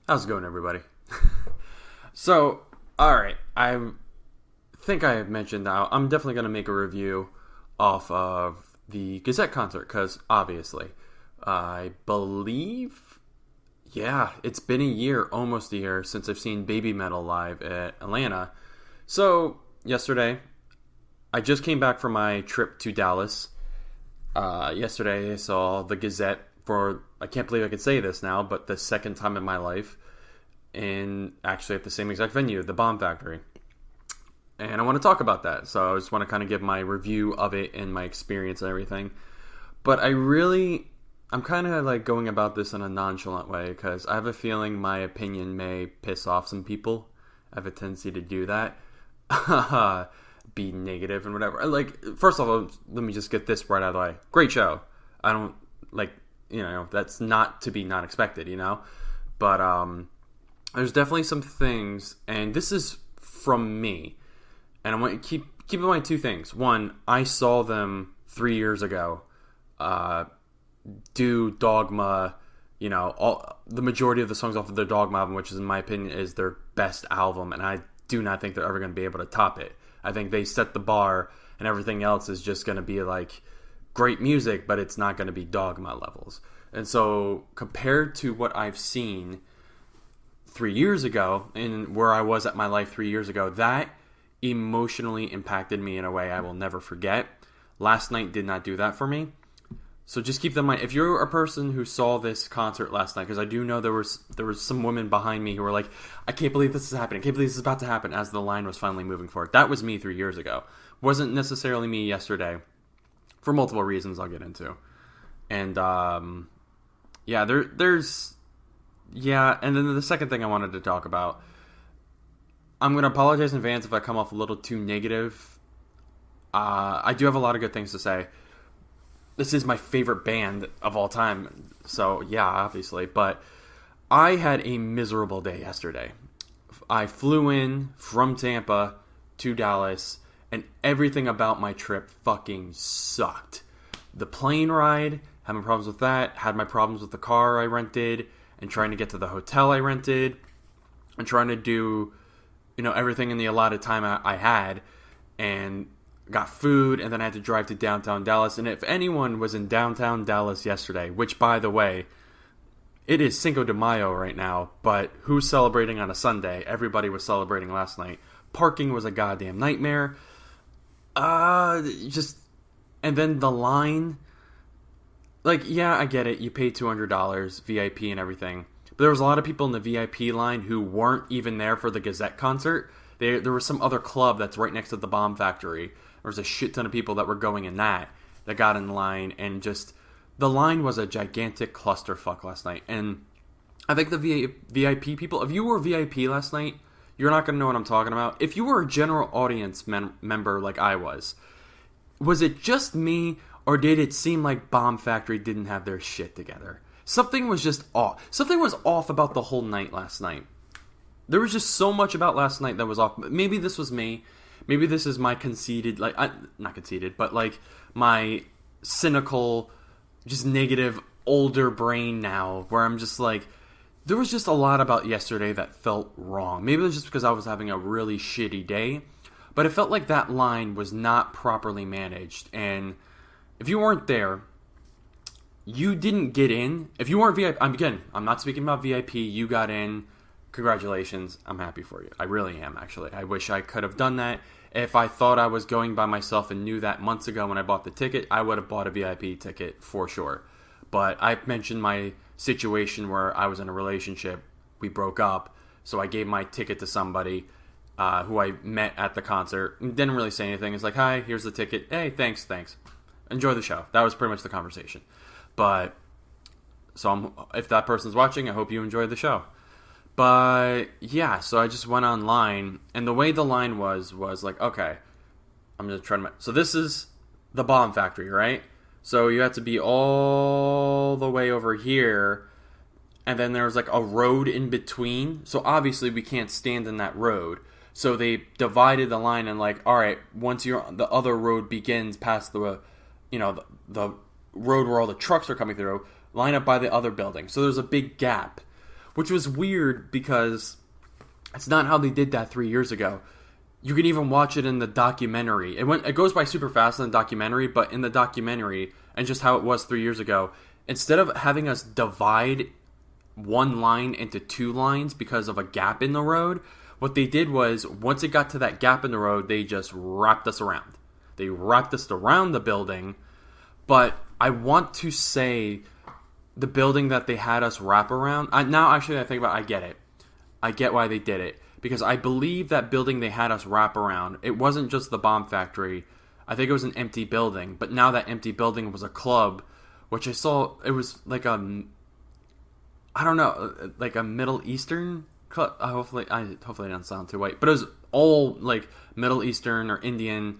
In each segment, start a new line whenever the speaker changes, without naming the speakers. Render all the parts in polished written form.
How's it going, everybody? So, alright, I think I have mentioned now, I'm definitely going to make a review off of the Gazette concert, because obviously, I believe, it's been a year, almost a year, since I've seen Baby Metal live at Atlanta. So, yesterday, I just came back from my trip to Dallas. Yesterday, I saw the Gazette for, I can't believe I could say this now, but the second time in my life, and actually at the same exact venue, the Bomb Factory. And I want to talk about that, so I just want to kind of give my review of it and my experience and everything. But I'm kind of like going about this in a nonchalant way, because I have a feeling my opinion may piss off some people. I have a tendency to do that. Be negative and whatever. Like, first of all, let me just get this right out of the way. Great show. I don't, that's not to be not expected, But, there's definitely some things, and this is from me, and I want to keep in mind two things. One, I saw them 3 years ago, do Dogma, the majority of the songs off of their Dogma album, which is, in my opinion, is their best album, and I do not think they're ever going to be able to top it. I think they set the bar, and everything else is just going to be like great music, but it's not going to be Dogma levels. And so, compared to what I've seen 3 years ago, and where I was at my life 3 years ago, that emotionally impacted me in a way I will never forget. Last night did not do that for me. So just keep that in mind. If you're a person who saw this concert last night, because I do know there was some women behind me who were like, I can't believe this is happening. I can't believe this is about to happen, as the line was finally moving forward. That was me 3 years ago. Wasn't necessarily me yesterday, for multiple reasons I'll get into. And, and then the second thing I wanted to talk about, I'm going to apologize in advance if I come off a little too negative. I do have a lot of good things to say. This is my favorite band of all time, so yeah, obviously. But I had a miserable day yesterday. I flew in from Tampa to Dallas, and everything about my trip fucking sucked. The plane ride, had my problems with that, had my problems with the car I rented, and trying to get to the hotel I rented, and trying to do, everything in the allotted time I had, and got food, and then I had to drive to downtown Dallas. And if anyone was in downtown Dallas yesterday, which, by the way, it is Cinco de Mayo right now, but who's celebrating on a Sunday? Everybody was celebrating last night. Parking was a goddamn nightmare. And then the line, I get it, you paid $200, VIP and everything. But there was a lot of people in the VIP line who weren't even there for the Gazette concert. There was some other club that's right next to the Bomb Factory. There was a shit ton of people that were going in that got in line, and just, the line was a gigantic clusterfuck last night. And I think the VIP people, if you were VIP last night, you're not going to know what I'm talking about. If you were a general audience member like I was it just me, or did it seem like Bomb Factory didn't have their shit together? Something was just off. Something was off about the whole night last night. There was just so much about last night that was off. Maybe this was me. Maybe this is my conceited, not conceited, but my cynical, just negative, older brain now, where I'm just there was just a lot about yesterday that felt wrong. Maybe it was just because I was having a really shitty day, but it felt like that line was not properly managed. And if you weren't there, you didn't get in. If you weren't VIP, I'm not speaking about VIP, you got in. Congratulations, I'm happy for you. I really am, actually. I wish I could have done that. If I thought I was going by myself and knew that months ago when I bought the ticket, I would have bought a VIP ticket for sure. But I mentioned my situation where I was in a relationship. We broke up, so I gave my ticket to somebody who I met at the concert. Didn't really say anything. It's like, hi, here's the ticket. Hey, thanks. Enjoy the show. That was pretty much the conversation. But, if that person's watching, I hope you enjoyed the show. But, yeah, so I just went online, and the way the line was okay, I'm just trying to... So this is the Bomb Factory, right? So you have to be all the way over here, and then there's a road in between. So obviously we can't stand in that road. So they divided the line and alright, once the other road begins past the road where all the trucks are coming through, line up by the other building. So there's a big gap. which was weird because it's not how they did that 3 years ago. You can even watch it in the documentary. It goes by super fast in the documentary, but in the documentary, and just how it was 3 years ago, instead of having us divide one line into two lines because of a gap in the road, what they did was, once it got to that gap in the road, they just wrapped us around. They wrapped us around the building, but I want to say the building that they had us wrap around, now actually I think about it, I get it. I get why they did it. Because I believe that building they had us wrap around, it wasn't just the bomb factory. I think it was an empty building. But now that empty building was a club, which I saw, it was like a Middle Eastern club. Hopefully I don't sound too white. But it was all like Middle Eastern or Indian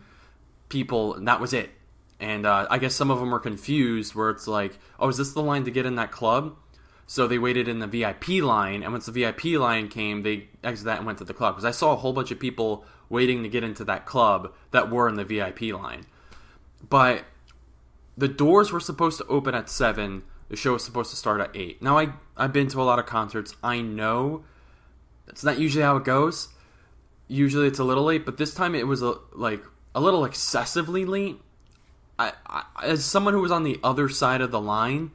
people, and that was it. And I guess some of them were confused where it's like, oh, is this the line to get in that club? So they waited in the VIP line, and once the VIP line came, they exited that and went to the club. Because I saw a whole bunch of people waiting to get into that club that were in the VIP line. But the doors were supposed to open at 7. The show was supposed to start at 8. Now, I've been to a lot of concerts. I know that's not usually how it goes. Usually it's a little late, but this time it was a little excessively late. As someone who was on the other side of the line,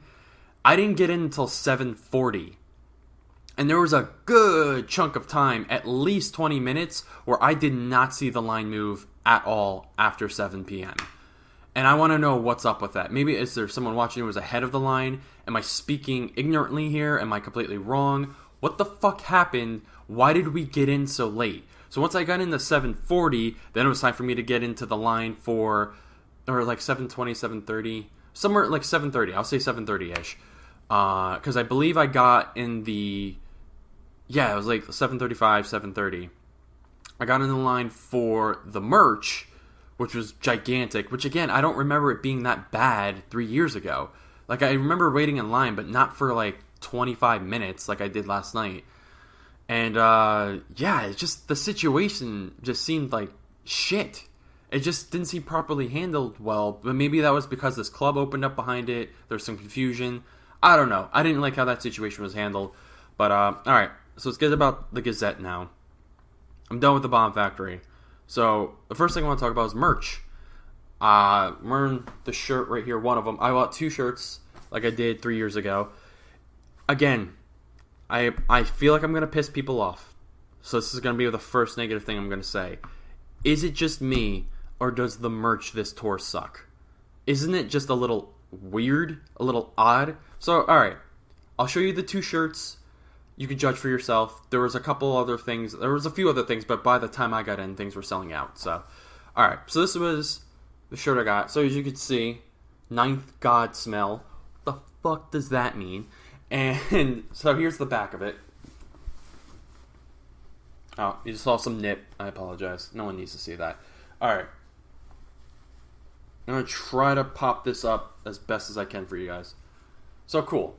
I didn't get in until 7:40. And there was a good chunk of time, at least 20 minutes, where I did not see the line move at all after 7 p.m. And I want to know what's up with that. Maybe is there someone watching who was ahead of the line? Am I speaking ignorantly here? Am I completely wrong? What the fuck happened? Why did we get in so late? So once I got into 7:40, then it was time for me to get into the line for, or like 7:20, 7:30, somewhere like 7:30. I'll say 7:30-ish. Because I believe I got in the, it was like 7:35, 7:30. I got in the line for the merch, which was gigantic, which again, I don't remember it being that bad 3 years ago. Like, I remember waiting in line, but not for like 25 minutes like I did last night. And, it's just, the situation just seemed like shit. It just didn't seem properly handled well, but maybe that was because this club opened up behind it. There's some confusion. I don't know. I didn't like how that situation was handled. But, alright. So let's get about the Gazette now. I'm done with the bomb factory. So, the first thing I want to talk about is merch. I'm wearing the shirt right here, one of them. I bought 2 shirts like I did 3 years ago. Again, I feel like I'm going to piss people off. So this is going to be the first negative thing I'm going to say. Is it just me, or does the merch this tour suck? Isn't it just a little weird? A little odd? So, alright. I'll show you the 2 shirts. You can judge for yourself. There was a couple other things. There was a few other things, but by the time I got in, things were selling out. So, alright. So this was the shirt I got. So as you can see, Ninth God Smell. What the fuck does that mean? And so here's the back of it. Oh, you just saw some nip. I apologize. No one needs to see that. Alright. I'm going to try to pop this up as best as I can for you guys. So cool.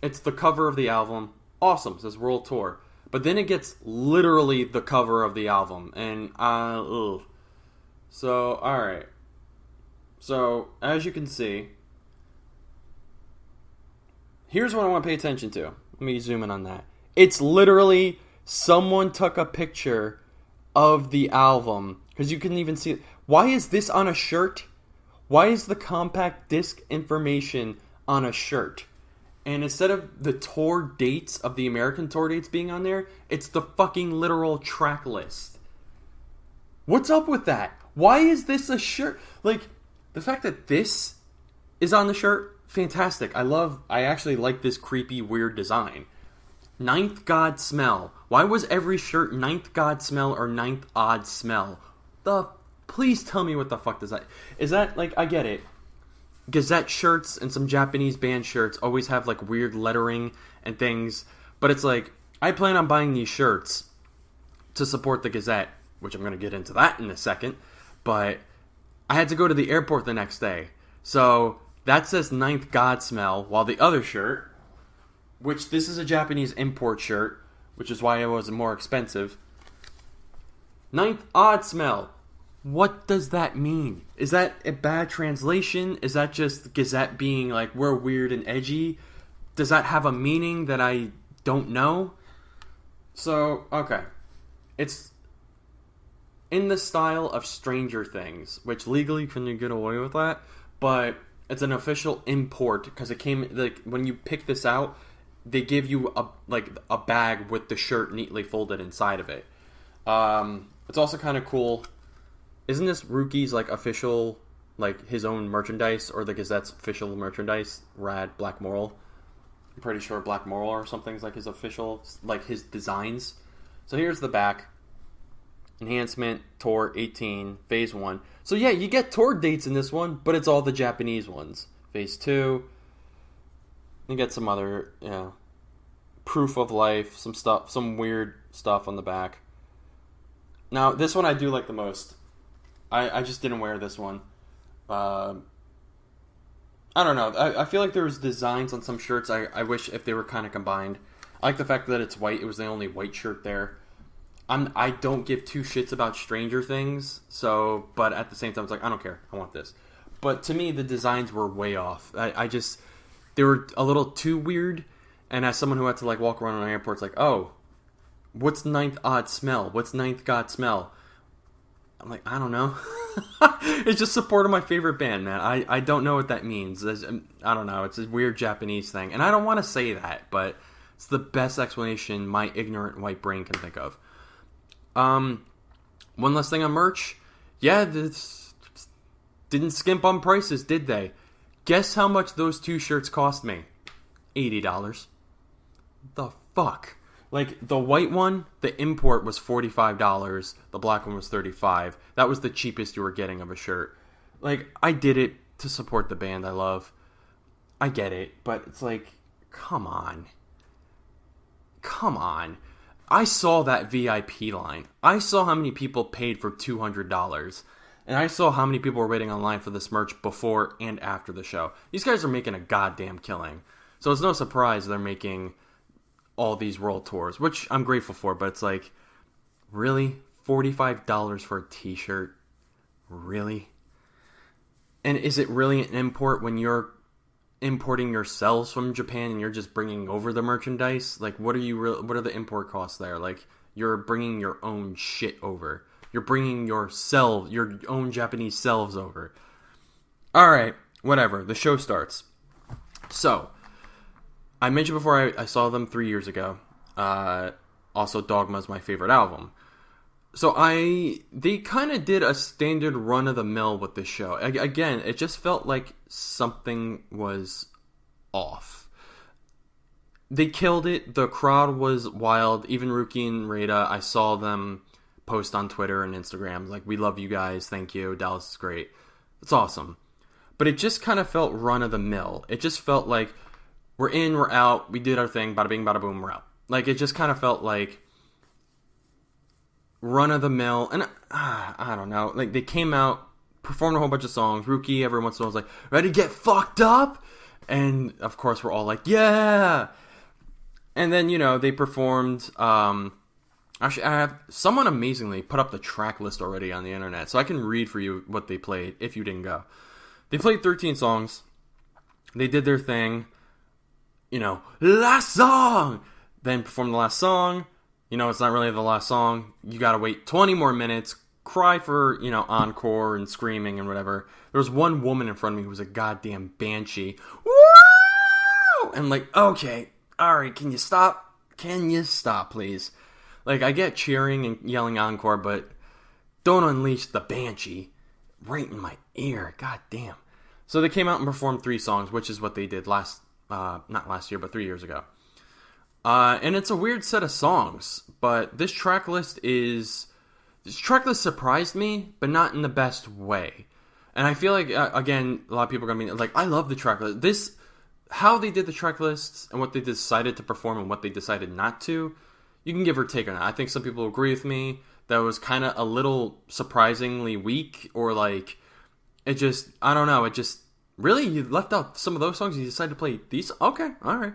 It's the cover of the album. Awesome. It says World Tour. But then it gets literally the cover of the album. And, So, alright. So, as you can see, here's what I want to pay attention to. Let me zoom in on that. It's literally someone took a picture of the album. Because you can even see it. Why is this on a shirt? Why is the compact disc information on a shirt? And instead of the tour dates of the American tour dates being on there, it's the fucking literal track list. What's up with that? Why is this a shirt? Like, the fact that this is on the shirt, fantastic. I actually like this creepy, weird design. Ninth God Smell. Why was every shirt Ninth God Smell or Ninth Odd Smell? Please tell me what the fuck does that... Is that, like, I get it. Gazette shirts and some Japanese band shirts always have, like, weird lettering and things. But it's like, I plan on buying these shirts to support the Gazette, which I'm going to get into that in a second. But I had to go to the airport the next day. So, that says Ninth God Smell, while the other shirt, which this is a Japanese import shirt, which is why it was more expensive, Ninth Odd Smell. What does that mean? Is that a bad translation? Is that just Gazette being like, we're weird and edgy? Does that have a meaning that I don't know. So, okay. It's in the style of Stranger Things, which legally can you get away with that? But it's an official import because it came, like, when you pick this out, they give you a bag with the shirt neatly folded inside of it. It's also kind of cool. Isn't this Rookie's like official, like his own merchandise, or the Gazette's official merchandise? Rad Black Moral. I'm pretty sure Black Moral or something's like his official, like his designs. So here's the back. Enhancement, Tour 18, Phase 1. So yeah, you get tour dates in this one, but it's all the Japanese ones. Phase 2. You get some other, proof of life, some stuff, some weird stuff on the back. Now, this one I do like the most. I just didn't wear this one. I don't know. I feel like there's designs on some shirts I wish if they were kind of combined. I like the fact that it's white. It was the only white shirt there. I don't give two shits about Stranger Things, but at the same time, it's like, I don't care. I want this. But to me, the designs were way off. They were a little too weird. And as someone who had to like walk around an airport, it's like, oh, what's ninth odd smell? What's ninth god smell? I'm like, I don't know. It's just supporting my favorite band, man. I don't know what that means. I don't know. It's a weird Japanese thing. And I don't want to say that, but it's the best explanation my ignorant white brain can think of. One last thing on merch. Yeah, this didn't skimp on prices, did they? Guess how much those two shirts cost me? $80. The fuck? Like, the white one, the import was $45. The black one was $35. That was the cheapest you were getting of a shirt. Like, I did it to support the band I love. I get it, but it's like, come on. Come on. I saw that VIP line. I saw how many people paid for $200. And I saw how many people were waiting online for this merch before and after the show. These guys are making a goddamn killing. So it's no surprise they're making all these world tours, which I'm grateful for, but it's like, really? $45 for a t-shirt? Really? And is it really an import when you're importing yourselves from Japan and you're just bringing over the merchandise? Like, what are the import costs there? Like, you're bringing your own shit over. You're bringing your own Japanese selves over. Alright, whatever. The show starts. So, I mentioned before I saw them 3 years ago. Also, Dogma is my favorite album. So they kind of did a standard run-of-the-mill with this show. Again, it just felt like something was off. They killed it. The crowd was wild. Even Rookie and Rada, I saw them post on Twitter and Instagram. Like, we love you guys. Thank you. Dallas is great. It's awesome. But it just kind of felt run-of-the-mill. It just felt like, we're in, we're out, we did our thing, bada bing, bada boom, we're out. Like, it just kind of felt like run-of-the-mill, and I don't know. Like, they came out, performed a whole bunch of songs. Rookie every once in a while was like, ready to get fucked up? And, of course, we're all like, yeah! And then, they performed, actually, someone amazingly put up the track list already on the internet, so I can read for you what they played, if you didn't go. They played 13 songs. They did their thing. Last song! Then perform the last song. It's not really the last song. You gotta wait 20 more minutes. Cry for, encore and screaming and whatever. There was one woman in front of me who was a goddamn banshee. Woo! And like, okay, alright, can you stop? Can you stop, please? Like, I get cheering and yelling encore, but don't unleash the banshee right in my ear. God damn. So they came out and performed 3 songs, which is what they did not last year, but 3 years ago. And it's a weird set of songs, but this track list surprised me, but not in the best way. And I feel like, again, a lot of people are going to be like, I love the track list. How they did the track lists and what they decided to perform and what they decided not to, you can give or take on that. I think some people agree with me that it was kind of a little surprisingly weak, or like, it just, I don't know, it just, really? You left out some of those songs? You decided to play these? Okay, alright.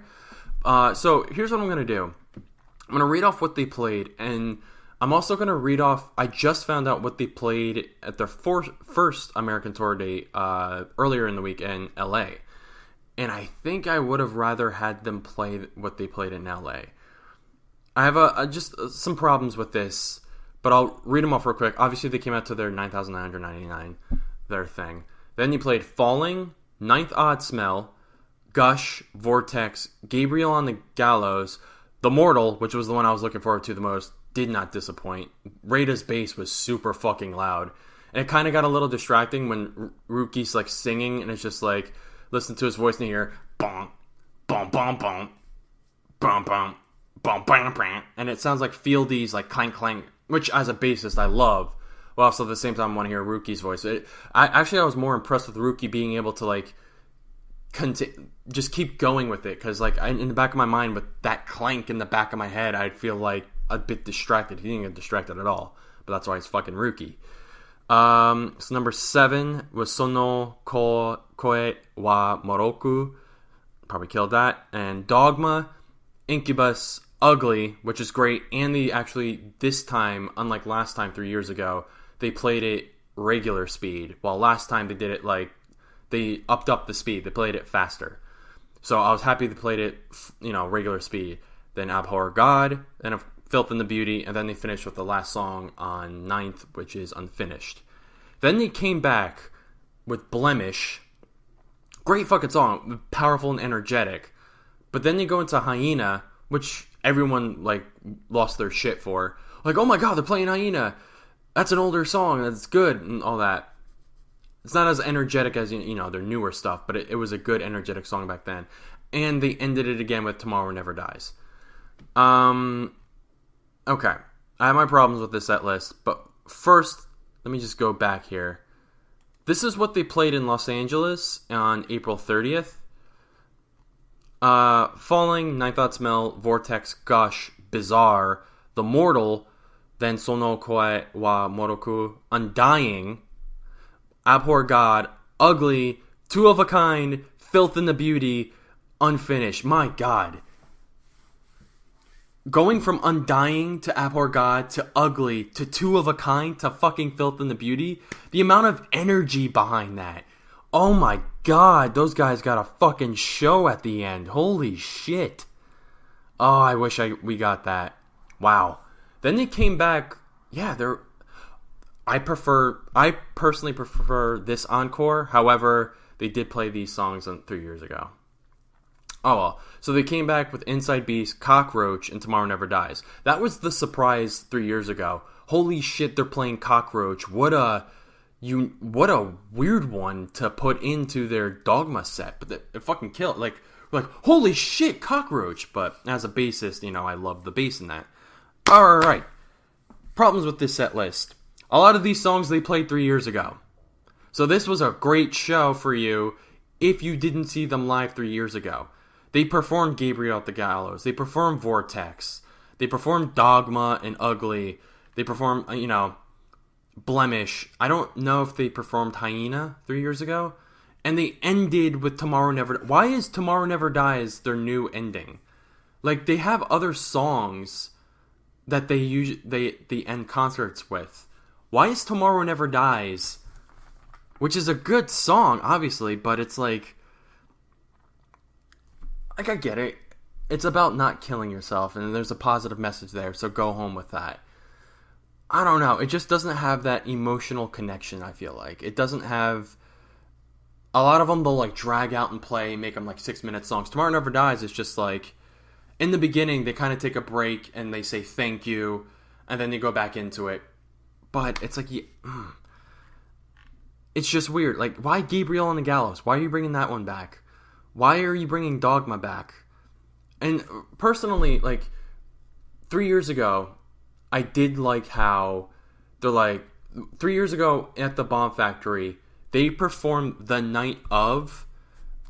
So here's what I'm going to do. I'm going to read off what they played, and I'm also going to read off, I just found out what they played at their first American tour date earlier in the week in LA. And I think I would have rather had them play what they played in LA. I have just some problems with this, but I'll read them off real quick. Obviously, they came out to their 9,999, their thing. Then you played Falling, Ninth Odd Smell, Gush, Vortex, Gabriel on the Gallows, The Mortal, which was the one I was looking forward to the most, did not disappoint. Rada's bass was super fucking loud. And it kind of got a little distracting when Ruki's like singing, and it's just like, listen to his voice in the ear, bum, bum, bum, bum, bum, bum, bum, bum, bum, and it sounds like Fieldy's like clank, clank, which as a bassist I love. Well, also at the same time I want to hear Ruki's voice. I was more impressed with Ruki being able to like just keep going with it, because like in the back of my mind with that clank in the back of my head, I'd feel like a bit distracted. He didn't get distracted at all, but that's why he's fucking Ruki. So number 7 was Sono Koe wa Moroku, probably killed that, and Dogma, Incubus, Ugly, which is great, and they actually this time, unlike last time 3 years ago, they played it regular speed, while last time they did it like they upped up the speed. They played it faster. So I was happy they played it, regular speed. Then Abhor God, then Filth and the Beauty, and then they finished with the last song on 9th, which is Unfinished. Then they came back with Blemish. Great fucking song, powerful and energetic. But then they go into Hyena, which everyone like lost their shit for. Like, oh my god, they're playing Hyena. That's an older song, that's good, and all that. It's not as energetic as, their newer stuff, but it was a good, energetic song back then. And they ended it again with Tomorrow Never Dies. Okay. I have my problems with this set list, but first, let me just go back here. This is what they played in Los Angeles on April 30th. Falling, Ninth Odd Smell, Vortex, Gush, Bizarre, The Mortal, then Sono Koe wa Moroku, Undying, Abhor God, Ugly, Two of a Kind, Filth and the Beauty, Unfinished. My god. Going from Undying to Abhor God to Ugly to Two of a Kind to fucking Filth and the Beauty, the amount of energy behind that. Oh my god, those guys got a fucking show at the end. Holy shit. Oh, I wish we got that. Wow. Then they came back. Yeah, I personally prefer this encore. However, they did play these songs 3 years ago. Oh well. So they came back with Inside Beast, Cockroach, and Tomorrow Never Dies. That was the surprise 3 years ago. Holy shit, they're playing Cockroach. What a weird one to put into their Dogma set. But it fucking killed. Like, holy shit, Cockroach. But as a bassist, I love the bass in that. Alright. Problems with this set list. A lot of these songs they played 3 years ago. So this was a great show for you if you didn't see them live 3 years ago. They performed Gabriel at the Gallows. They performed Vortex. They performed Dogma and Ugly. They performed, Blemish. I don't know if they performed Hyena 3 years ago. And they ended with Tomorrow Never... Why is Tomorrow Never Dies their new ending? Like, they have other songs that they end concerts with. Why is Tomorrow Never Dies, which is a good song, obviously, but it's like I get it. It's about not killing yourself, and there's a positive message there, so go home with that. I don't know. It just doesn't have that emotional connection, I feel like. It doesn't have... A lot of them, they'll, like, drag out and play, make them, like, 6-minute songs. Tomorrow Never Dies is just, like... In the beginning, they kind of take a break, and they say thank you, and then they go back into it. But it's like... It's just weird. Like, why Gabriel on the Gallows? Why are you bringing that one back? Why are you bringing Dogma back? And personally, like, 3 years ago, I did like how they're like... 3 years ago at the Bomb Factory, they performed the night of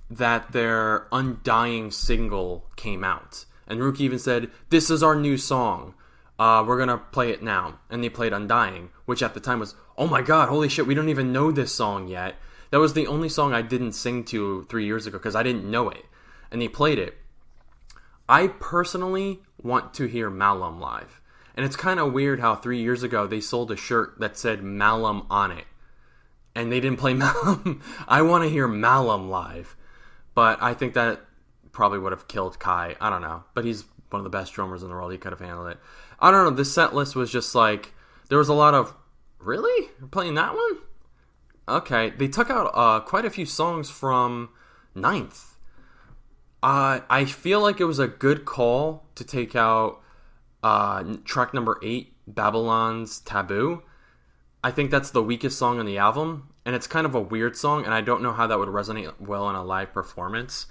that their Undying single came out. And Ruki even said, this is our new song. We're going to play it now. And they played Undying, which at the time was, oh my god, holy shit, we don't even know this song yet. That was the only song I didn't sing to 3 years ago because I didn't know it. And they played it. I personally want to hear Malum live. And it's kind of weird how 3 years ago they sold a shirt that said Malum on it. And they didn't play Malum. I want to hear Malum live. But I think that probably would have killed Kai. I don't know. But he's one of the best drummers in the world. He could have handled it. I don't know. This set list was just like, there was a lot of, really? We're playing that one? Okay. They took out quite a few songs from Ninth. I feel like it was a good call to take out track number 8, Babylon's Taboo. I think that's the weakest song on the album, and it's kind of a weird song, and I don't know how that would resonate well in a live performance.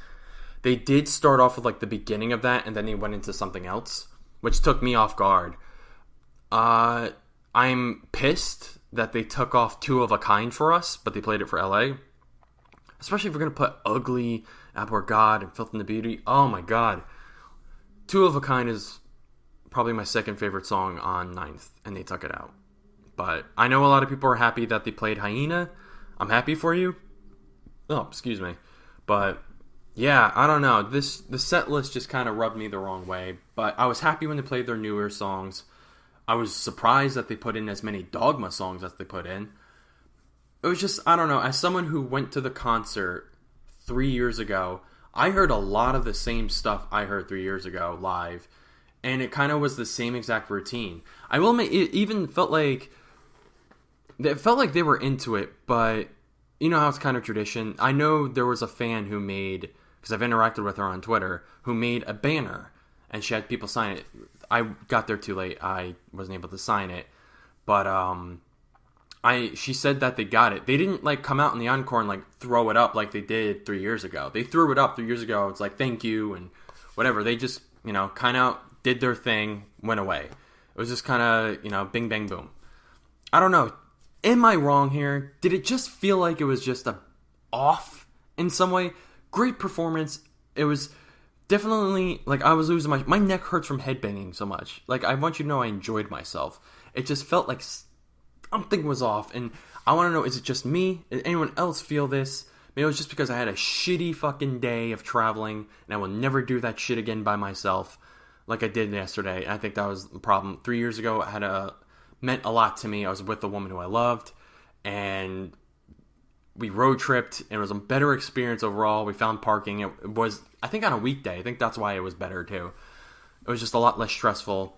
They did start off with like the beginning of that, and then they went into something else, which took me off guard. I'm pissed that they took off Two of a Kind for us, but they played it for LA. Especially if we're going to put Ugly, Apple of God, and Filth and the Beauty. Oh my god. Two of a Kind is probably my second favorite song on Ninth, and they took it out. But I know a lot of people are happy that they played Hyena. I'm happy for you. Oh, excuse me. But yeah, I don't know. The set list just kind of rubbed me the wrong way. But I was happy when they played their newer songs. I was surprised that they put in as many Dogma songs as they put in. It was just, I don't know. As someone who went to the concert 3 years ago, I heard a lot of the same stuff I heard 3 years ago live. And it kind of was the same exact routine. I will admit, it even felt like they were into it, but you know how it's kind of tradition. I know there was a fan who made, because I've interacted with her on Twitter, who made a banner, and she had people sign it. I got there too late. I wasn't able to sign it, but she said that they got it. They didn't like come out in the encore and like throw it up like they did 3 years ago. They threw it up 3 years ago. It's like thank you and whatever. They just kind of did their thing, went away. It was just kind of bing bang boom. I don't know. Am I wrong here? Did it just feel like it was just off in some way? Great performance. It was definitely, like, I was losing my neck hurts from headbanging so much. Like, I want you to know I enjoyed myself. It just felt like something was off, and I want to know, is it just me? Did anyone else feel this? Maybe it was just because I had a shitty fucking day of traveling, and I will never do that shit again by myself like I did yesterday. And I think that was the problem. 3 years ago, I meant a lot to me. I was with the woman who I loved, and we road tripped, and it was a better experience overall. We found parking. It was, I think, on a weekday. I think that's why it was better, too. It was just a lot less stressful,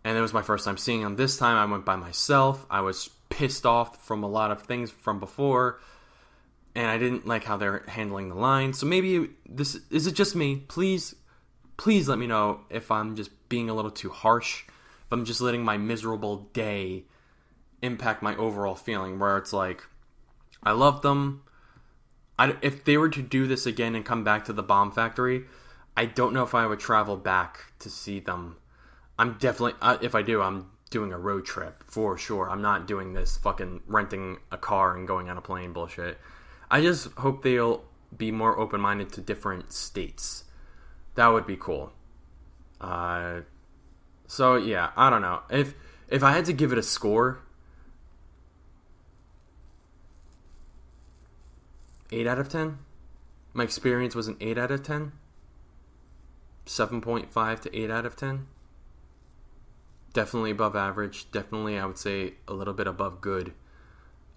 and it was my first time seeing them. This time, I went by myself. I was pissed off from a lot of things from before, and I didn't like how they're handling the line. So maybe is it just me? Please let me know if I'm just being a little too harsh. If I'm just letting my miserable day impact my overall feeling, where it's like, I love them. If they were to do this again and come back to the Bomb Factory, I don't know if I would travel back to see them. I'm definitely, if I do, I'm doing a road trip for sure. I'm not doing this fucking renting a car and going on a plane bullshit. I just hope they'll be more open-minded to different states. That would be cool. So yeah, I don't know. If I had to give it a score, 8 out of 10. My experience was an 8 out of 10. 7.5 to 8 out of 10. Definitely above average. Definitely, I would say, a little bit above good.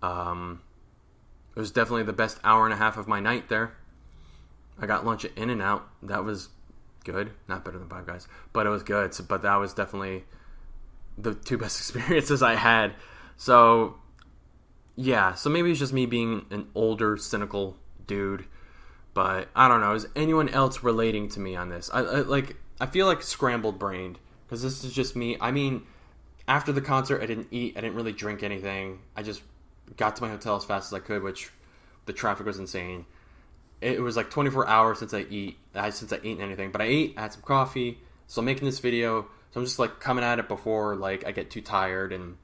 It was definitely the best hour and a half of my night there. I got lunch at In-N-Out. That was good. Not better than Five Guys, but it was good. But that was definitely the two best experiences I had. So yeah, so maybe it's just me being an older, cynical dude, but I don't know. Is anyone else relating to me on this? I feel like scrambled brained, because this is just me. I mean, after the concert, I didn't eat. I didn't really drink anything. I just got to my hotel as fast as I could, which the traffic was insane. It was like 24 hours since I ate anything, but I ate. I had some coffee. So I'm making this video. So I'm just like coming at it before like I get too tired and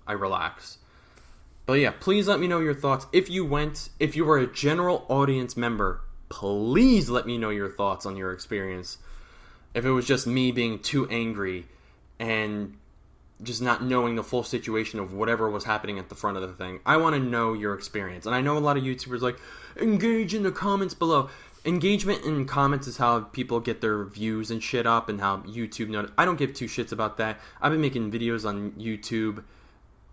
I relax. But yeah, please let me know your thoughts. If you were a general audience member, please let me know your thoughts on your experience. If it was just me being too angry and just not knowing the full situation of whatever was happening at the front of the thing, I want to know your experience. And I know a lot of YouTubers like, engage in the comments below. Engagement in comments is how people get their views and shit up, and how YouTube knows. I don't give two shits about that. I've been making videos on YouTube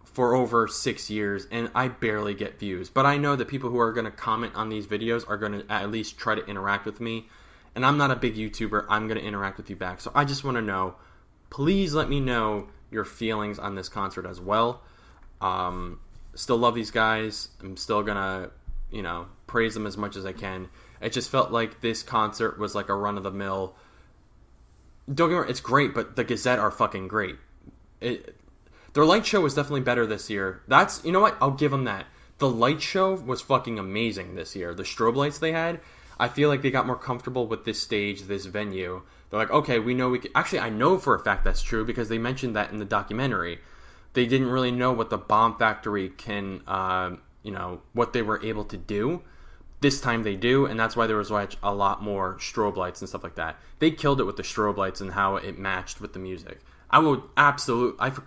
for over 6 years, and I barely get views. But I know that people who are going to comment on these videos are going to at least try to interact with me and I'm not a big YouTuber, I'm going to interact with you back. So I just want to know, please let me know your feelings on this concert as well. Still love these guys. I'm still going to, praise them as much as I can. It just felt like this concert was like a run-of-the-mill. Don't get me wrong, it's great, but the Gazette are fucking great. Their light show was definitely better this year. You know what? I'll give them that. The light show was fucking amazing this year. The strobe lights they had, I feel like they got more comfortable with this stage, this venue. They're like, okay, we know we can... Actually, I know for a fact that's true because they mentioned that in the documentary. They didn't really know what the Bomb Factory can, what they were able to do. This time they do, and that's why there was a lot more strobe lights and stuff like that. They killed it with the strobe lights and how it matched with the music. I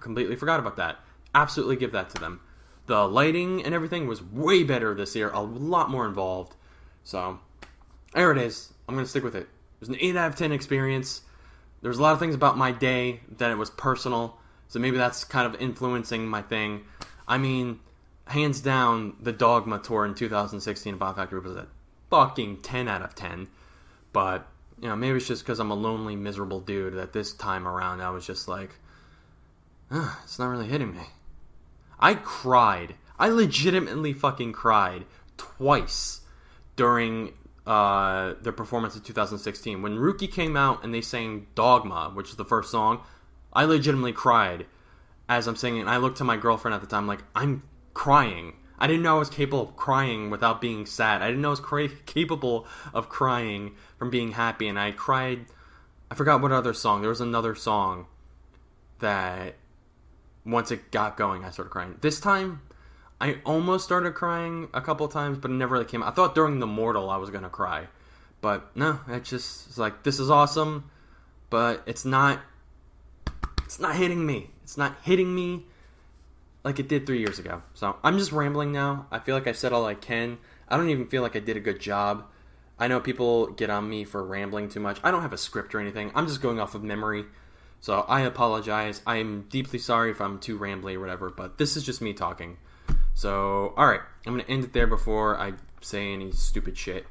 completely forgot about that. Absolutely give that to them. The lighting and everything was way better this year, a lot more involved. So, there it is. I'm going to stick with it. It was an 8 out of 10 experience. There's a lot of things about my day that it was personal, so maybe that's kind of influencing my thing. I mean, hands down, the Dogma tour in 2016 Bomb Factory was a fucking 10 out of 10. But, maybe it's just because I'm a lonely, miserable dude that this time around I was just like, it's not really hitting me. I cried. I legitimately fucking cried twice during their performance in 2016. When Rookie came out and they sang Dogma, which is the first song, I legitimately cried as I'm singing. I looked to my girlfriend at the time like, I'm crying. I didn't know I was capable of crying without being sad. I didn't know I was capable of crying from being happy. And I cried. I forgot what other song. There was another song that once it got going, I started crying. This time, I almost started crying a couple times, but it never really came out. I thought during The Mortal I was going to cry. But no, it's like, this is awesome, but it's not hitting me. It's not hitting me like it did 3 years ago. So I'm just rambling now. I feel like I've said all I can. I don't even feel like I did a good job. I know people get on me for rambling too much. I don't have a script or anything. I'm just going off of memory. So I apologize. I'm deeply sorry if I'm too rambly or whatever, but this is just me talking. So, alright. I'm going to end it there before I say any stupid shit.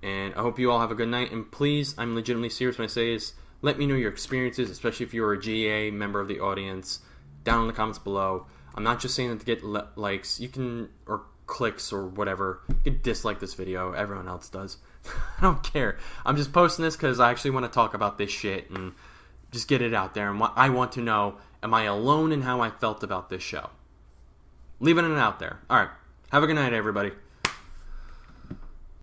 And I hope you all have a good night. And please, I'm legitimately serious when I say this, let me know your experiences, especially if you're a GA member of the audience, down in the comments below. I'm not just saying that to get likes. You can, or clicks or whatever. You can dislike this video. Everyone else does. I don't care. I'm just posting this because I actually want to talk about this shit and just get it out there. And I want to know, am I alone in how I felt about this show? Leaving it out there. Alright. Have a good night, everybody.